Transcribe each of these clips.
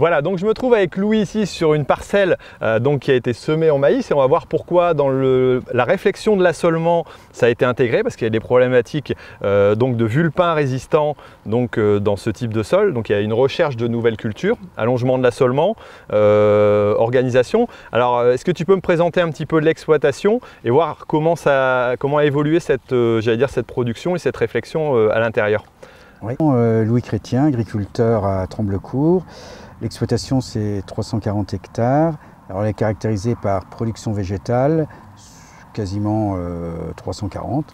Voilà, donc je me trouve avec Louis ici sur une parcelle donc qui a été semée en maïs et on va voir pourquoi dans la réflexion de l'assolement ça a été intégré parce qu'il y a des problématiques donc de vulpins résistants donc, dans ce type de sol. Donc il y a une recherche de nouvelles cultures, allongement de l'assolement, organisation. Alors est-ce que tu peux me présenter un petit peu l'exploitation et voir comment a évolué cette, j'allais dire, cette production et cette réflexion à l'intérieur? Oui. Louis Chrétien, agriculteur à Tremblecourt. L'exploitation, c'est 340 hectares. Alors, elle est caractérisée par production végétale, quasiment 340.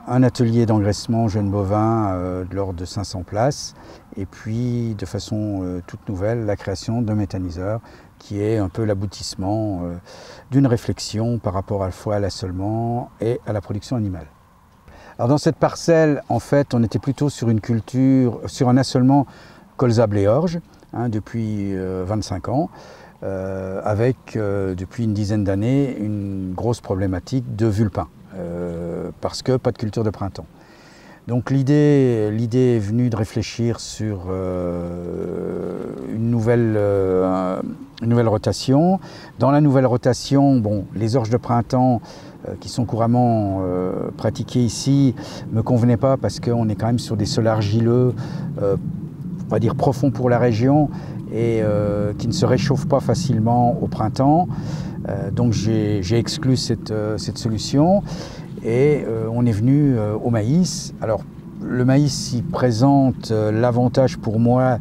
Un atelier d'engraissement jeune bovin de l'ordre de 500 places. Et puis, de façon toute nouvelle, la création d'un méthaniseur qui est un peu l'aboutissement d'une réflexion par rapport à la fois à l'assolement et à la production animale. Alors dans cette parcelle, en fait, on était plutôt sur une culture, sur un assolement colza blé orge, depuis 25 ans, avec depuis une dizaine d'années une grosse problématique de vulpins, parce que pas de culture de printemps. Donc l'idée est venue de réfléchir sur une nouvelle rotation. Dans la nouvelle rotation, bon, les orges de printemps qui sont couramment pratiquées ici ne me convenaient pas parce qu'on est quand même sur des sols argileux, on va dire profonds pour la région et qui ne se réchauffent pas facilement au printemps. Donc j'ai exclu cette solution. Et on est venu au maïs. Alors le maïs il présente l'avantage pour moi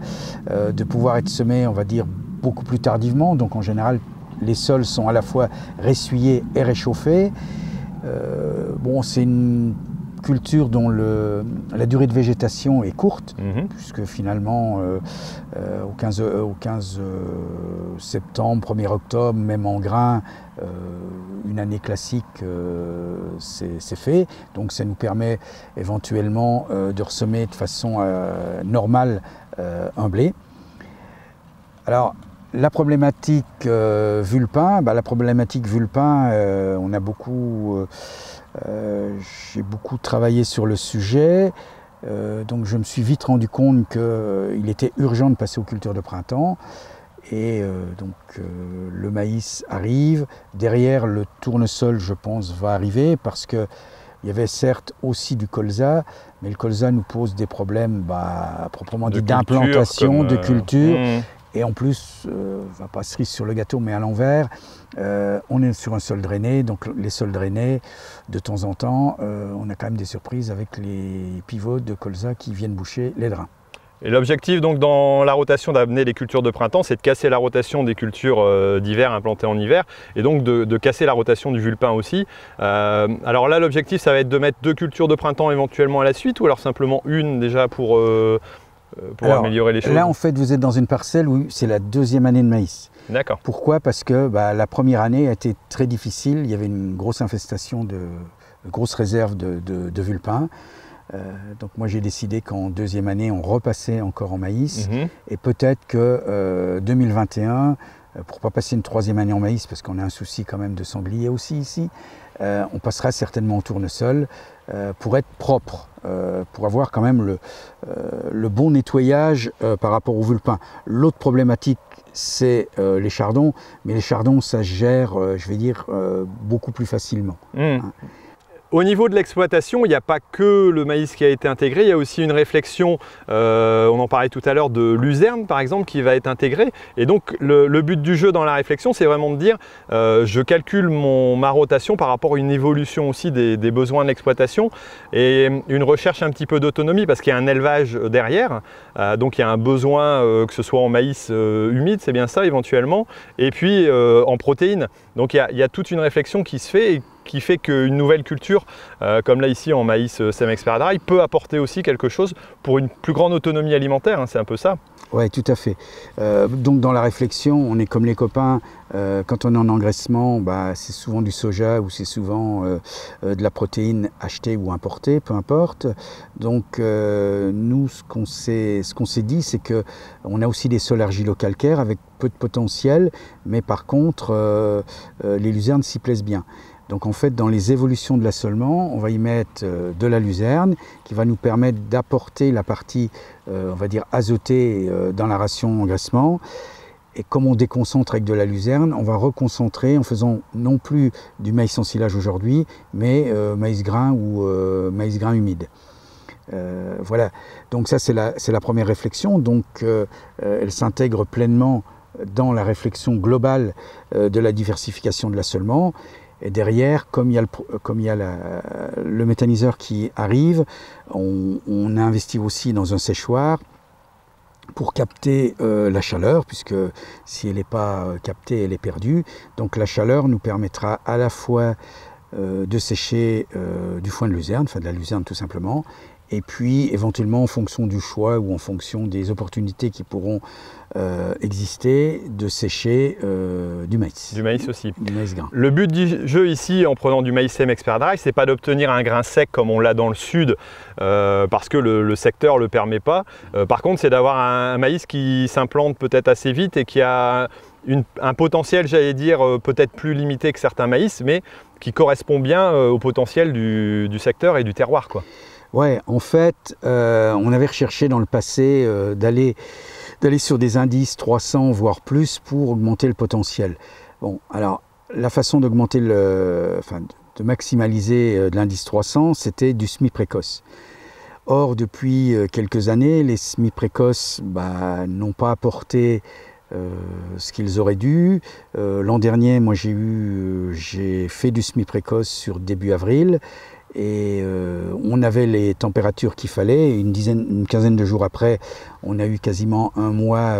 de pouvoir être semé, on va dire, beaucoup plus tardivement. Donc en général, les sols sont à la fois ressuyés et réchauffés. Bon, c'est une culture dont la durée de végétation est courte, puisque finalement au 15 septembre, 1er octobre, même en grain, une année classique c'est fait. Donc ça nous permet éventuellement de ressemer de façon normale un blé. Alors la problématique vulpin, on a beaucoup... j'ai beaucoup travaillé sur le sujet, donc je me suis vite rendu compte qu'il était urgent de passer aux cultures de printemps. Et le maïs arrive, derrière le tournesol je pense va arriver parce qu'il y avait certes aussi du colza, mais le colza nous pose des problèmes proprement dit d'implantation, de culture. Et en plus, pas cerise sur le gâteau, mais à l'envers, on est sur un sol drainé, donc les sols drainés, de temps en temps, on a quand même des surprises avec les pivots de colza qui viennent boucher les drains. Et l'objectif donc dans la rotation d'amener les cultures de printemps, c'est de casser la rotation des cultures d'hiver implantées en hiver et donc de casser la rotation du vulpin aussi. Alors là, l'objectif, ça va être de mettre 2 cultures de printemps éventuellement à la suite ou alors simplement une déjà pour améliorer les choses? Là, en fait, vous êtes dans une parcelle où c'est la 2e année de maïs. D'accord. Pourquoi? Parce que la première année a été très difficile. Il y avait une grosse infestation, de grosses réserves de vulpins. Donc moi j'ai décidé qu'en 2e année on repassait encore en maïs et peut-être que 2021, pour ne pas passer une 3e année en maïs parce qu'on a un souci quand même de sanglier aussi ici, on passera certainement au tournesol pour être propre, pour avoir quand même le bon nettoyage par rapport aux vulpins. L'autre problématique c'est les chardons, mais les chardons ça se gère, je vais dire, beaucoup plus facilement. Au niveau de l'exploitation, il n'y a pas que le maïs qui a été intégré, il y a aussi une réflexion, on en parlait tout à l'heure, de luzerne par exemple qui va être intégrée. Et donc le but du jeu dans la réflexion, c'est vraiment de dire je calcule ma rotation par rapport à une évolution aussi des besoins de l'exploitation et une recherche un petit peu d'autonomie parce qu'il y a un élevage derrière. Donc il y a un besoin que ce soit en maïs humide, c'est bien ça éventuellement, et puis en protéines. Donc il y a toute une réflexion qui se fait et qui fait qu'une nouvelle culture, comme là ici en maïs Cemex Paradise, peut apporter aussi quelque chose pour une plus grande autonomie alimentaire, c'est un peu ça. Oui, tout à fait. Donc dans la réflexion, on est comme les copains, quand on est en engraissement, c'est souvent du soja ou c'est souvent de la protéine achetée ou importée, peu importe. Donc nous, ce qu'on s'est dit, c'est qu'on a aussi des sols argilo-calcaires avec peu de potentiel, mais par contre, les luzernes s'y plaisent bien. Donc en fait, dans les évolutions de l'assolement, on va y mettre de la luzerne qui va nous permettre d'apporter la partie, on va dire, azotée dans la ration engraissement. Et comme on déconcentre avec de la luzerne, on va reconcentrer en faisant non plus du maïs en silage aujourd'hui, mais maïs grain ou maïs grain humide. Voilà, donc ça c'est la première réflexion, donc elle s'intègre pleinement dans la réflexion globale de la diversification de l'assolement. Et derrière, comme il y a le méthaniseur qui arrive, on a investi aussi dans un séchoir pour capter la chaleur, puisque si elle n'est pas captée, elle est perdue. Donc la chaleur nous permettra à la fois de sécher du foin de luzerne, enfin de la luzerne tout simplement, et puis éventuellement en fonction du choix ou en fonction des opportunités qui pourront exister, de sécher du maïs. Du maïs aussi. Du maïs grain. Le but du jeu ici, en prenant du maïs M Expert Dry, c'est pas d'obtenir un grain sec comme on l'a dans le sud, parce que le secteur ne le permet pas. Par contre, c'est d'avoir un maïs qui s'implante peut-être assez vite et qui a un potentiel, j'allais dire, peut-être plus limité que certains maïs, mais qui correspond bien au potentiel du secteur et du terroir, quoi. Ouais, en fait, on avait recherché dans le passé d'aller sur des indices 300 voire plus pour augmenter le potentiel. Bon, alors la façon d'augmenter de maximaliser de l'indice 300, c'était du semis précoce. Or, depuis quelques années, les semis précoces n'ont pas apporté ce qu'ils auraient dû. L'an dernier, moi j'ai fait du semis précoce sur début avril. Et on avait les températures qu'il fallait. Une quinzaine de jours après, on a eu quasiment un mois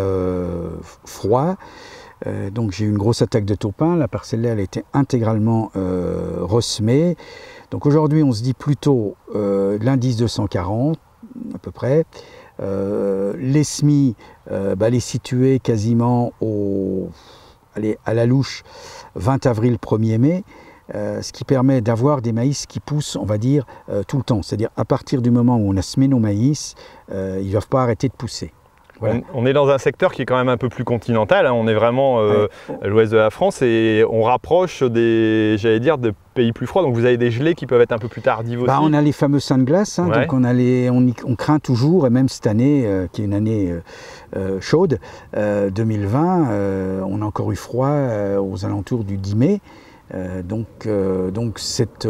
froid. Donc j'ai eu une grosse attaque de taupin. La parcelle là, elle a été intégralement ressemée. Donc aujourd'hui, on se dit plutôt l'indice 240 à peu près. Les semis, les situer quasiment à la louche 20 avril, 1er mai. Ce qui permet d'avoir des maïs qui poussent, on va dire, tout le temps. C'est-à-dire à partir du moment où on a semé nos maïs, ils ne doivent pas arrêter de pousser. Voilà. On est dans un secteur qui est quand même un peu plus continental, hein. On est vraiment à l'ouest de la France et on rapproche des pays plus froids. Donc vous avez des gelées qui peuvent être un peu plus tardives aussi. On a les fameux seins de glace, hein, donc on craint toujours, et même cette année, qui est une année chaude, 2020, on a encore eu froid aux alentours du 10 mai. Donc cette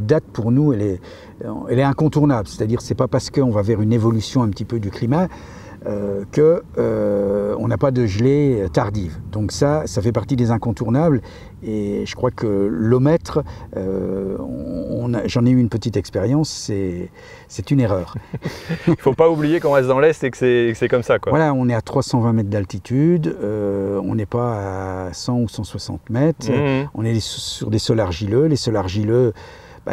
date pour nous, elle est incontournable. C'est-à-dire, c'est pas parce qu'on va vers une évolution un petit peu du climat qu'on n'a pas de gelée tardive. Donc ça fait partie des incontournables. Et je crois que l'omètre, j'en ai eu une petite expérience, c'est une erreur. Il ne faut pas oublier qu'on reste dans l'Est et que c'est comme ça, quoi. Voilà, on est à 320 mètres d'altitude, on n'est pas à 100 ou 160 mètres, on est sur des sols argileux. Les sols argileux,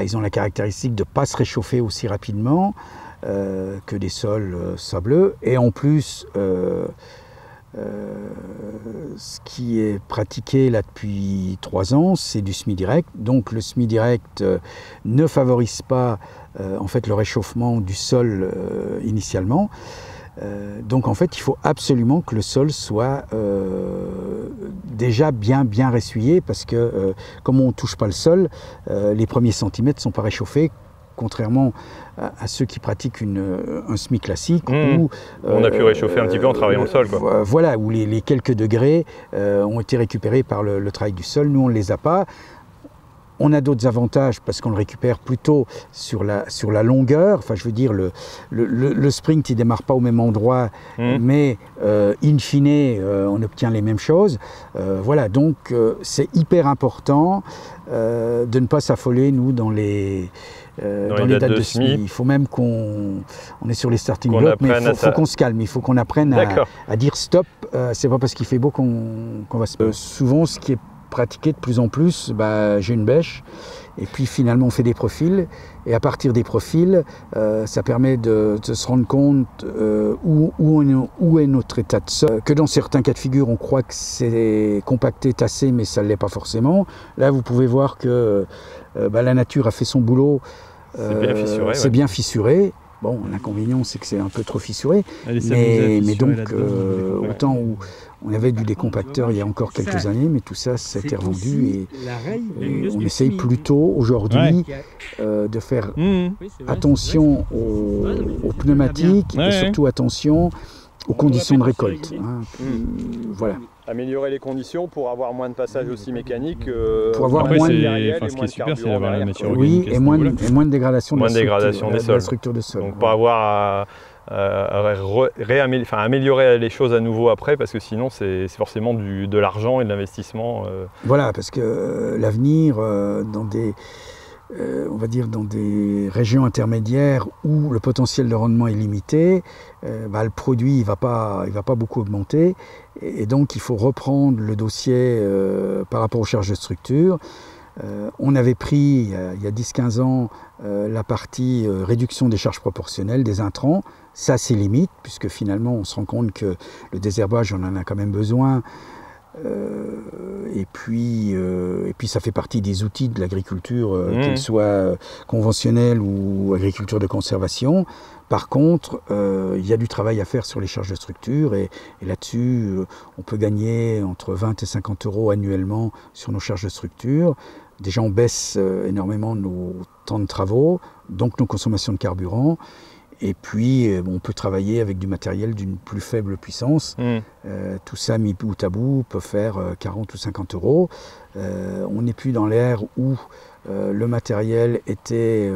ils ont la caractéristique de ne pas se réchauffer aussi rapidement que des sols sableux. Et en plus, ce qui est pratiqué là depuis 3 ans, c'est du semis direct. Donc le semis direct ne favorise pas en fait le réchauffement du sol initialement. Donc en fait, il faut absolument que le sol soit déjà bien ressuyé, parce que comme on ne touche pas le sol, les premiers centimètres ne sont pas réchauffés, contrairement à ceux qui pratiquent un semis classique. Où, on a pu réchauffer un petit peu en travaillant le sol, quoi. Voilà, où les quelques degrés ont été récupérés par le travail du sol. Nous, on ne les a pas. On a d'autres avantages parce qu'on le récupère plutôt sur la longueur. Enfin, je veux dire, le sprint, il ne démarre pas au même endroit, mais in fine, on obtient les mêmes choses. Voilà, donc c'est hyper important de ne pas s'affoler, nous, dans les dates de semis. Il faut même qu'on est sur les starting blocks, mais il faut qu'on se calme. Il faut qu'on apprenne à dire stop. C'est pas parce qu'il fait beau qu'on va se... souvent, ce qui est pratiqué de plus en plus, j'ai une bêche, et puis finalement on fait des profils, et à partir des profils, ça permet de se rendre compte où est notre état de sol, que dans certains cas de figure on croit que c'est compacté, tassé, mais ça ne l'est pas forcément. Là vous pouvez voir que la nature a fait son boulot, c'est bien fissuré. Bon, l'inconvénient, c'est que c'est un peu trop fissuré, mais donc, autant où on avait du décompacteur il y a encore quelques années, mais tout ça, ça a été revendu, et on essaye plutôt aujourd'hui de faire attention aux pneumatiques, et surtout attention aux conditions de récolte. Hein. Voilà. Améliorer les conditions pour avoir moins de passages aussi mécaniques. Pour avoir moins de matériel. Ce qui est super, c'est d'avoir la matière Oui, organique. et moins de dégradation, moins de dégradation des de sols. la structure de sol. Donc pas avoir améliorer les choses à nouveau après, parce que sinon c'est forcément de l'argent et de l'investissement. Voilà, parce que l'avenir dans des on va dire dans des régions intermédiaires où le potentiel de rendement est limité, le produit il va pas beaucoup augmenter, et donc il faut reprendre le dossier par rapport aux charges de structure. On avait pris il y a 10-15 ans la partie réduction des charges proportionnelles des intrants. Ça c'est limite, puisque finalement on se rend compte que le désherbage on en a quand même besoin. Et puis ça fait partie des outils de l'agriculture, qu'ils soient conventionnels ou agriculture de conservation. Par contre, il y a du travail à faire sur les charges de structure, et là-dessus, on peut gagner entre 20 et 50 euros annuellement sur nos charges de structure. Déjà, on baisse énormément nos temps de travaux, donc nos consommations de carburant. Et puis, on peut travailler avec du matériel d'une plus faible puissance. Tout ça, mis bout à bout, peut faire 40 ou 50 euros. On n'est plus dans l'ère où le matériel était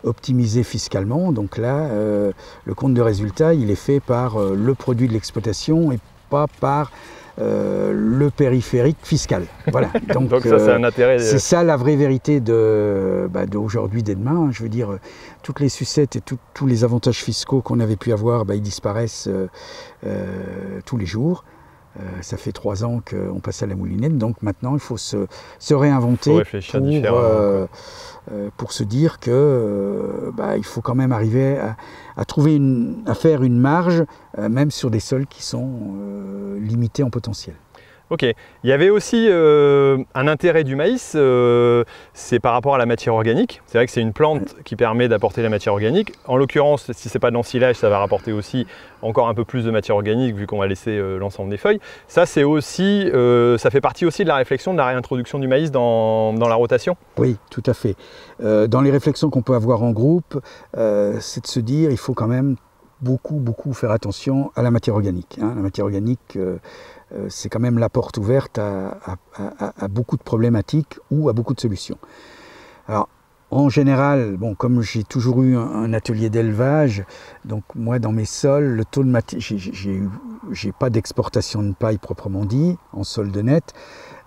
optimisé fiscalement. Donc là, le compte de résultat, il est fait par le produit de l'exploitation et pas par le périphérique fiscal. Voilà. Donc ça, c'est un intérêt. C'est ça la vraie vérité d'aujourd'hui, dès demain. Je veux dire, toutes les sucettes et tous les avantages fiscaux qu'on avait pu avoir, ils disparaissent tous les jours. Ça fait 3 ans qu'on passe à la moulinette, donc maintenant il faut se réinventer pour se dire que il faut quand même arriver à faire une marge, même sur des sols qui sont limités en potentiel. Ok, il y avait aussi un intérêt du maïs, c'est par rapport à la matière organique. C'est vrai que c'est une plante qui permet d'apporter la matière organique. En l'occurrence, si ce n'est pas de l'ensilage, ça va rapporter aussi encore un peu plus de matière organique vu qu'on va laisser l'ensemble des feuilles. Ça, c'est aussi, ça fait partie aussi de la réflexion de la réintroduction du maïs dans la rotation. Oui, tout à fait. Dans les réflexions qu'on peut avoir en groupe, c'est de se dire il faut quand même beaucoup faire attention à la matière organique. La matière organique, c'est quand même la porte ouverte à beaucoup de problématiques ou à beaucoup de solutions. Alors, en général, comme j'ai toujours eu un atelier d'élevage, donc moi dans mes sols, le taux de matière, j'ai pas d'exportation de paille proprement dit, en sol de net,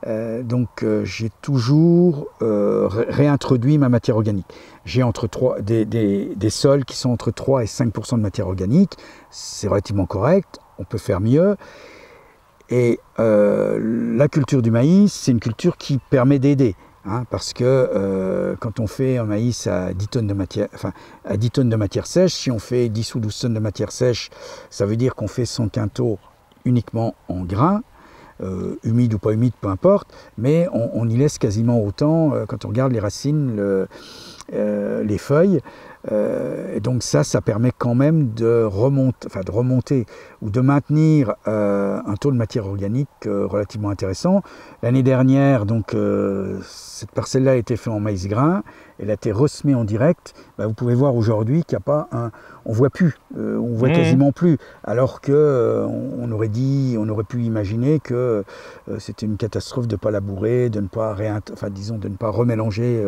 donc j'ai toujours réintroduit ma matière organique. J'ai des sols qui sont entre 3 et 5% de matière organique, c'est relativement correct, on peut faire mieux. Et la culture du maïs, c'est une culture qui permet d'aider, parce que quand on fait un maïs à 10 tonnes de matière sèche, si on fait 10 ou 12 tonnes de matière sèche, ça veut dire qu'on fait son quintot uniquement en grains, humide ou pas humide, peu importe, mais on y laisse quasiment autant quand on regarde les racines, les feuilles. Et donc ça permet quand même de remonter ou de maintenir un taux de matière organique relativement intéressant. L'année dernière, donc, cette parcelle-là a été faite en maïs grain, elle a été ressemée en direct. Vous pouvez voir aujourd'hui qu'il n'y a pas on voit plus, on voit quasiment plus, alors que on aurait pu imaginer que c'était une catastrophe de ne pas labourer, de ne pas de ne pas remélanger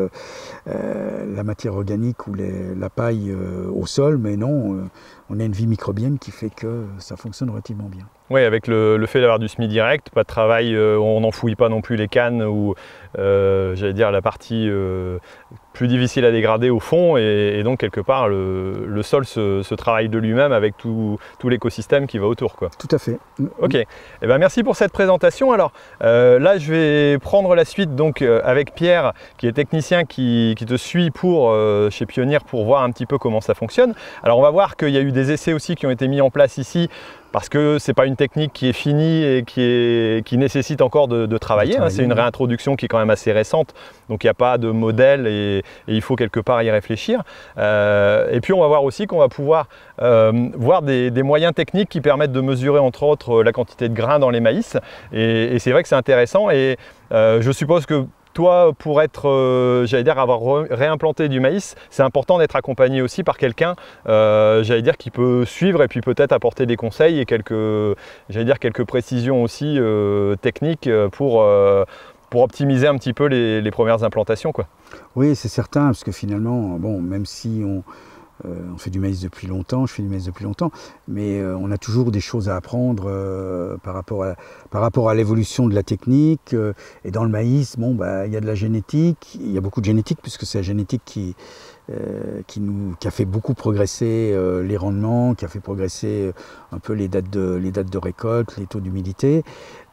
la matière organique ou la paille au sol, mais non, on a une vie microbienne qui fait que ça fonctionne relativement bien. Oui, avec le fait d'avoir du semis direct, pas de travail, on n'enfouit pas non plus les cannes ou j'allais dire la partie plus difficile à dégrader au fond, et donc quelque part le sol se travaille de lui-même avec tout l'écosystème qui va autour, quoi. Tout à fait. Ok, merci pour cette présentation. Alors là je vais prendre la suite donc avec Pierre qui est technicien qui te suit chez Pionnier pour voir un petit peu comment ça fonctionne. Alors on va voir qu'il y a eu des essais aussi qui ont été mis en place ici, parce que ce n'est pas une technique qui est finie et qui nécessite encore de travailler. C'est une réintroduction qui est quand même assez récente, donc il n'y a pas de modèle et il faut quelque part y réfléchir. Et puis on va voir aussi qu'on va pouvoir voir des moyens techniques qui permettent de mesurer entre autres la quantité de grains dans les maïs. Et c'est vrai que c'est intéressant, et je suppose que toi, pour être, j'allais dire, avoir réimplanté du maïs, c'est important d'être accompagné aussi par quelqu'un, j'allais dire, qui peut suivre et puis peut-être apporter des conseils et quelques précisions aussi techniques pour optimiser un petit peu les premières implantations, quoi. Oui, c'est certain, parce que finalement, bon, même si on fait du maïs depuis longtemps, je fais du maïs depuis longtemps, mais on a toujours des choses à apprendre par rapport à l'évolution de la technique. Et dans le maïs, bon, bah, il y a de la génétique, il y a beaucoup de génétique, puisque c'est la génétique qui a fait beaucoup progresser les rendements, qui a fait progresser un peu les dates de récolte, les taux d'humidité.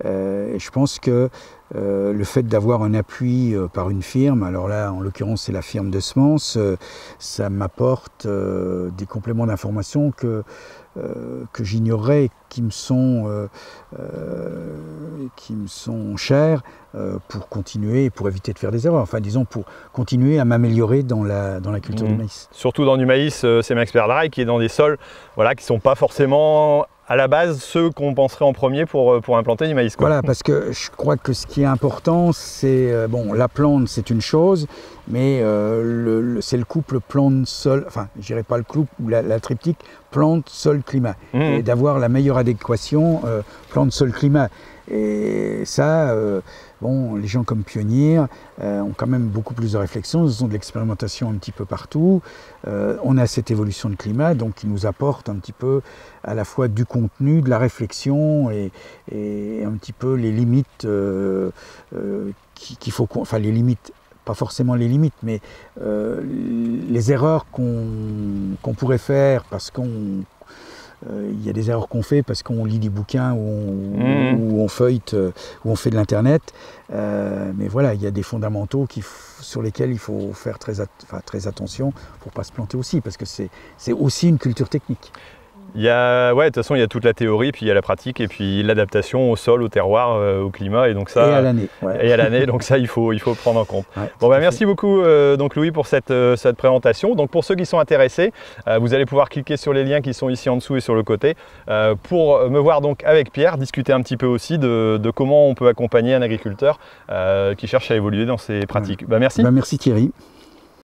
Et je pense que le fait d'avoir un appui par une firme, alors là en l'occurrence c'est la firme de semences, ça m'apporte des compléments d'information que j'ignorais, qui me sont chers pour continuer, pour éviter de faire des erreurs. Enfin, disons, pour continuer à m'améliorer dans la culture du maïs. Surtout dans du maïs, c'est Max Perdray qui est dans des sols, voilà, qui ne sont pas forcément à la base ceux qu'on penserait en premier pour implanter du maïs, quoi. Voilà, parce que je crois que ce qui est important, c'est, bon, la plante c'est une chose, mais c'est le couple plante-sol, enfin je dirais pas le couple, la triptyque plante-sol-climat, et d'avoir la meilleure adéquation plante-sol-climat. Et ça, bon, les gens comme Pionnier ont quand même beaucoup plus de réflexion, ils ont de l'expérimentation un petit peu partout. On a cette évolution de climat, donc qui nous apporte un petit peu à la fois du contenu, de la réflexion et un petit peu les limites qu'il faut, enfin les limites, pas forcément les limites, mais les erreurs qu'on pourrait faire parce qu'on il y a des erreurs qu'on fait parce qu'on lit des bouquins ou on feuillete, ou on fait de l'internet. Mais voilà, il y a des fondamentaux sur lesquels il faut faire très attention pour ne pas se planter aussi, parce que c'est aussi une culture technique. Ouais, de toute façon, il y a toute la théorie, puis il y a la pratique, et puis l'adaptation au sol, au terroir, au climat, et donc ça. Et à l'année. Ouais. Et à l'année, donc ça, il faut le prendre en compte. Ouais, bon, bah, merci beaucoup, donc Louis, pour cette présentation. Donc, pour ceux qui sont intéressés, vous allez pouvoir cliquer sur les liens qui sont ici en dessous et sur le côté pour me voir donc avec Pierre, discuter un petit peu aussi de comment on peut accompagner un agriculteur qui cherche à évoluer dans ses pratiques. Ouais. Bah, merci. Bah, merci Thierry.